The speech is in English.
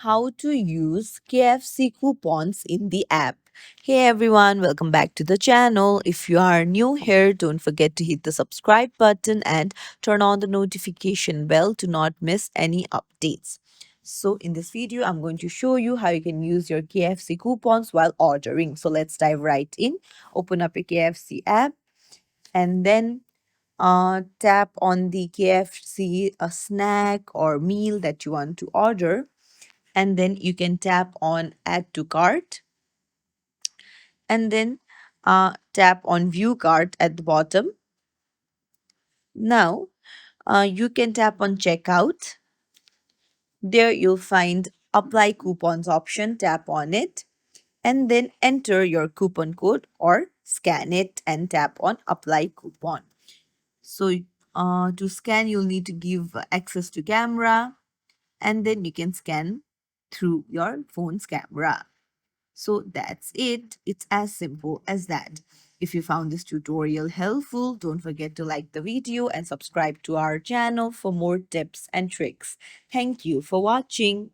how to use KFC coupons in the app. Hey everyone, welcome back to the channel. If you are new here, don't forget to hit the subscribe button and turn on the notification bell to not miss any updates. So in this video, I'm going to show you how you can use your KFC coupons while ordering. So let's dive right in. Open up your KFC app and then tap on the KFC a snack or meal that you want to order, and then you can tap on add to cart, and then tap on view cart at the bottom. Now you can tap on checkout. There you'll find apply coupons option. Tap on it and then enter your coupon code or scan it and tap on apply coupon. So to scan, you'll need to give access to camera, and then you can scan through your phone's camera. So that's it. It's as simple as that. If you found this tutorial helpful, don't forget to like the video and subscribe to our channel for more tips and tricks. Thank you for watching.